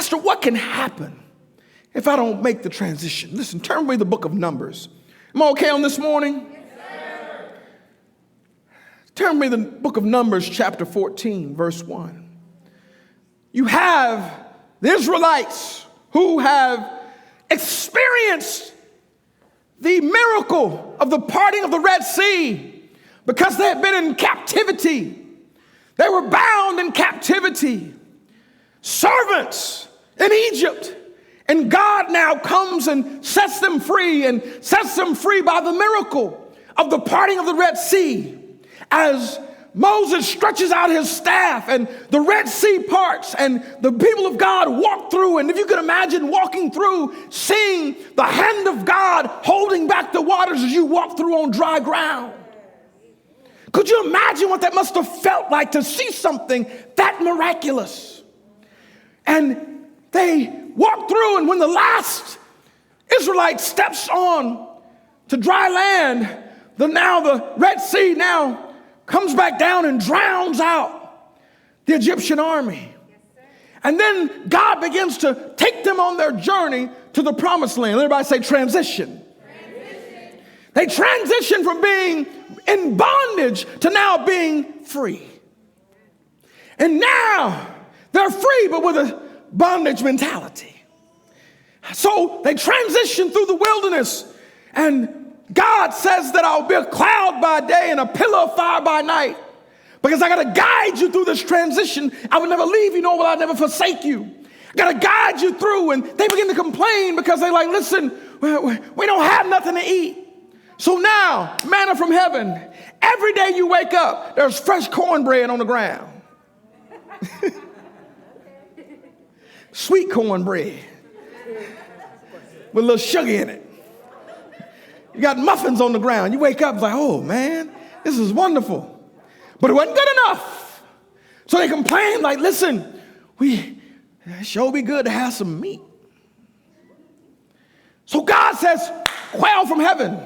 Pastor, what can happen if I don't make the transition? Listen, turn with me to the book of Numbers. Am I okay on this morning? Yes, turn with me to the book of Numbers, chapter 14, verse 1. You have the Israelites who have experienced the miracle of the parting of the Red Sea because they had been in captivity. They were bound in captivity, servants in Egypt. And God now comes and sets them free, and sets them free by the miracle of the parting of the Red Sea. As Moses stretches out his staff and the Red Sea parts and the people of God walk through. And if you can imagine walking through, seeing the hand of God holding back the waters as you walk through on dry ground. Could you imagine what that must have felt like to see something that miraculous? And they walk through, and when the last Israelite steps on to dry land, the Red Sea now comes back down and drowns out the Egyptian army. And then God begins to take them on their journey to the promised land. Everybody say transition. They transition from being in bondage to now being free. And now they're free, but with a bondage mentality. So they transition through the wilderness, and God says that I'll be a cloud by day and a pillar of fire by night, because I got to guide you through this transition. I will never leave you, nor will I never forsake you. I got to guide you through. And they begin to complain because they're like, listen, we don't have nothing to eat. So now, manna from heaven, every day you wake up, there's fresh cornbread on the ground. Sweet cornbread with a little sugar in it. You got muffins on the ground. You wake up, it's like, oh man, this is wonderful. But it wasn't good enough. So they complain like, listen, it sure be good to have some meat. So God says, quail from heaven.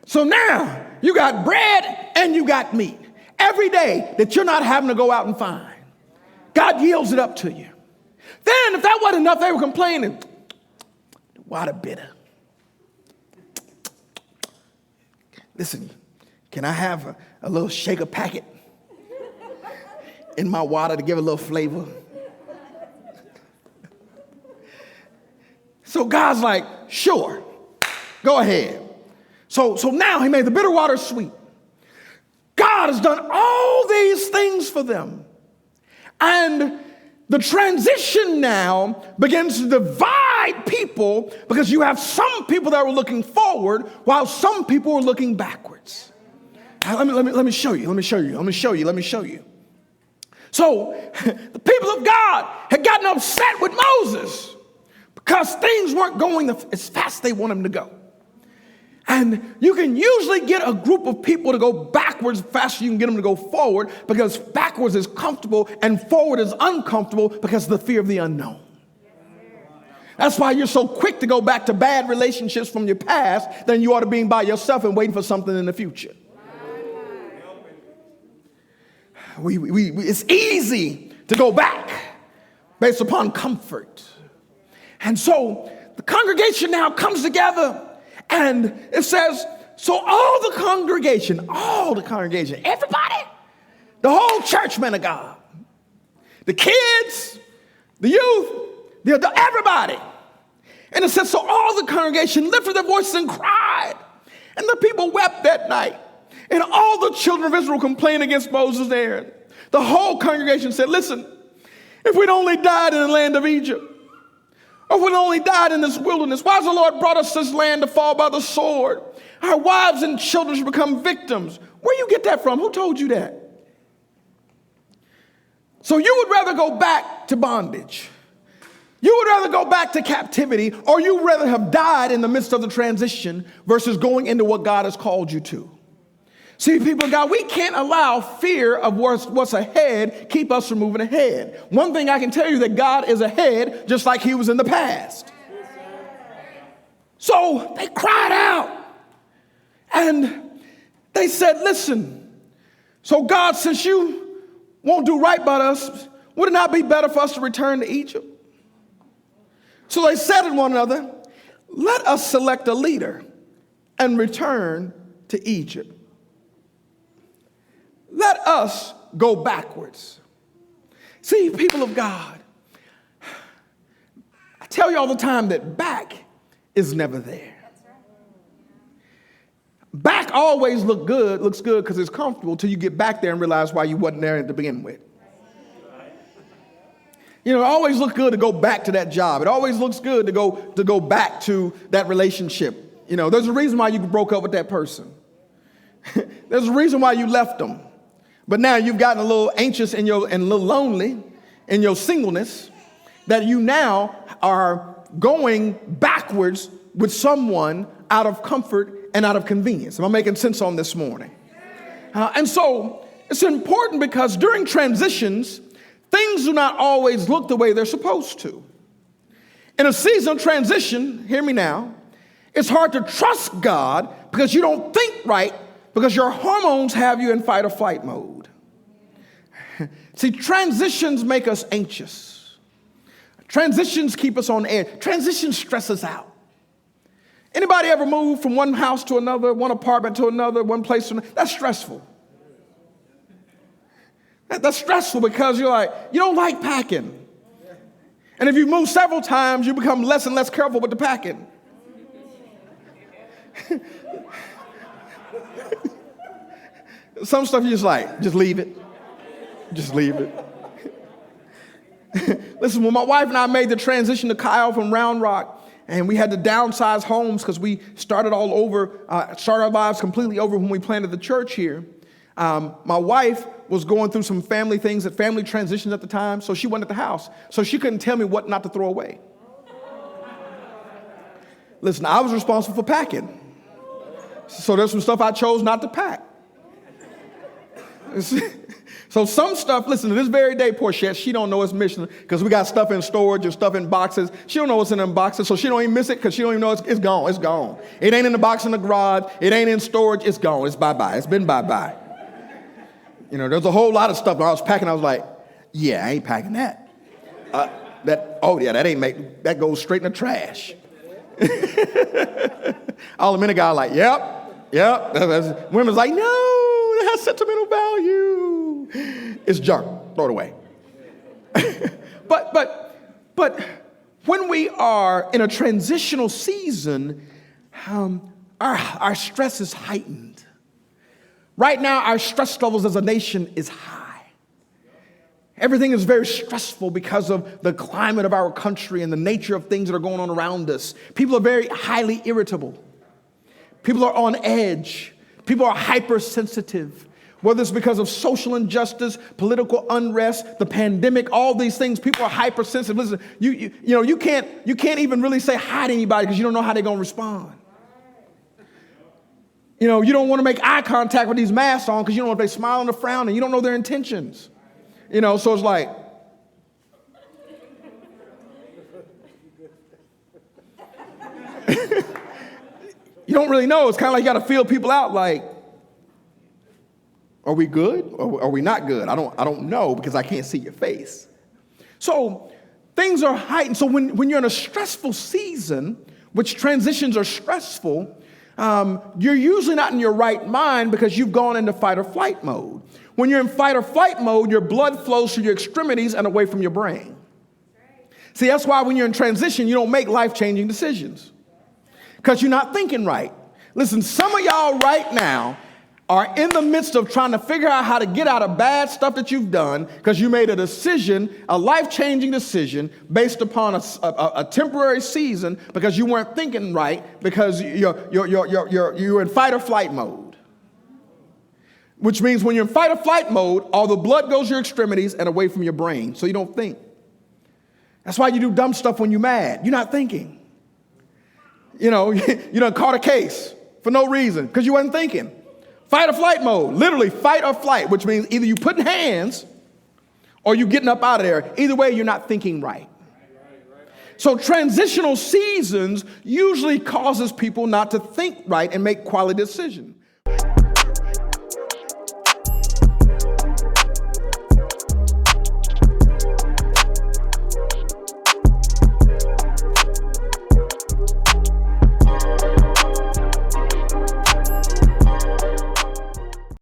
So now you got bread and you got meat every day that you're not having to go out and find. God yields it up to you. Then if that wasn't enough, they were complaining. Water bitter. Listen, can I have a little shaker packet in my water to give a little flavor? So God's like, sure, go ahead. So now he made the bitter water sweet. God has done all these things for them. And the transition now begins to divide people, because you have some people that were looking forward while some people were looking backwards. Let me show you. So the people of God had gotten upset with Moses because things weren't going as fast as they want them to go. And you can usually get a group of people to go backwards faster than you can get them to go forward, because backwards is comfortable and forward is uncomfortable because of the fear of the unknown. That's why you're so quick to go back to bad relationships from your past than you ought to being by yourself and waiting for something in the future. It's easy to go back based upon comfort. And so the congregation now comes together. And it says, so all the congregation, everybody, the whole church, men of God, the kids, the youth, everybody. And it says, so all the congregation lifted their voices and cried. And the people wept that night. And all the children of Israel complained against Moses and Aaron. The whole congregation said, listen, if we'd only died in the land of Egypt, or if we'd only died in this wilderness, why has the Lord brought us this land to fall by the sword? Our wives and children should become victims. Where you get that from? Who told you that? So you would rather go back to bondage. You would rather go back to captivity, or you would rather have died in the midst of the transition versus going into what God has called you to. See, people of God, we can't allow fear of what's ahead keep us from moving ahead. One thing I can tell you, that God is ahead just like he was in the past. So they cried out and they said, listen, so God, since you won't do right by us, would it not be better for us to return to Egypt? So they said to one another, let us select a leader and return to Egypt. Let us go backwards. See, people of God, I tell you all the time that back is never there. Back always looks good because it's comfortable until you get back there and realize why you wasn't there to begin with. You know, it always looks good to go back to that job. It always looks good to go back to that relationship. You know, there's a reason why you broke up with that person. There's a reason why you left them. But now you've gotten a little anxious and a little lonely in your singleness that you now are going backwards with someone out of comfort and out of convenience. Am I making sense on this morning? And so it's important because during transitions, things do not always look the way they're supposed to. In a season of transition, hear me now, it's hard to trust God because you don't think right because your hormones have you in fight or flight mode. See, transitions make us anxious. Transitions keep us on edge. Transitions stress us out. Anybody ever move from one house to another, one apartment to another, one place to another? That's stressful. That's stressful because you don't like packing. And if you move several times, you become less and less careful with the packing. Some stuff you just leave it. Just leave it. Listen, when my wife and I made the transition to Kyle from Round Rock, and we had to downsize homes because we started all over, started our lives completely over when we planted the church here. My wife was going through some family things, family transitions at the time, so she went at the house. So she couldn't tell me what not to throw away. Listen, I was responsible for packing. So there's some stuff I chose not to pack. So some stuff, listen, to this very day, poor Chet, she don't know it's mission because we got stuff in storage and stuff in boxes. She don't know what's in them boxes, so she don't even miss it because she don't even know it's gone. It's gone. It ain't in the box in the garage. It ain't in storage. It's gone. It's bye-bye. It's been bye-bye. You know, there's a whole lot of stuff. When I was packing, I was like, yeah, I ain't packing that. That goes straight in the trash. All the men guys like, yep. Women's like, no, that has sentimental value. It's junk. Throw it away. But when we are in a transitional season, our stress is heightened. Right now, our stress levels as a nation is high. Everything is very stressful because of the climate of our country and the nature of things that are going on around us. People are very highly irritable. People are on edge. People are hypersensitive. Whether it's because of social injustice, political unrest, the pandemic, all these things, people are hypersensitive. Listen, you can't even really say hi to anybody because you don't know how they're going to respond. You know, you don't want to make eye contact with these masks on because you don't know if they smile or frown and you don't know their intentions. You know, so it's like, you don't really know. It's kind of like you got to feel people out like, are we good or are we not good? I don't know because I can't see your face. So things are heightened. So when you're in a stressful season, which transitions are stressful, you're usually not in your right mind because you've gone into fight or flight mode. When you're in fight or flight mode, your blood flows through your extremities and away from your brain. See, that's why when you're in transition, you don't make life-changing decisions because you're not thinking right. Listen, some of y'all right now are in the midst of trying to figure out how to get out of bad stuff that you've done because you made a decision, a life-changing decision based upon a temporary season because you weren't thinking right because you're in fight or flight mode. Which means when you're in fight or flight mode, all the blood goes to your extremities and away from your brain, so you don't think. That's why you do dumb stuff when you're mad. You're not thinking. You know, you done caught a case for no reason because you wasn't thinking. Fight or flight mode, literally fight or flight, which means either you putting hands or you getting up out of there. Either way, you're not thinking right. So transitional seasons usually causes people not to think right and make quality decisions.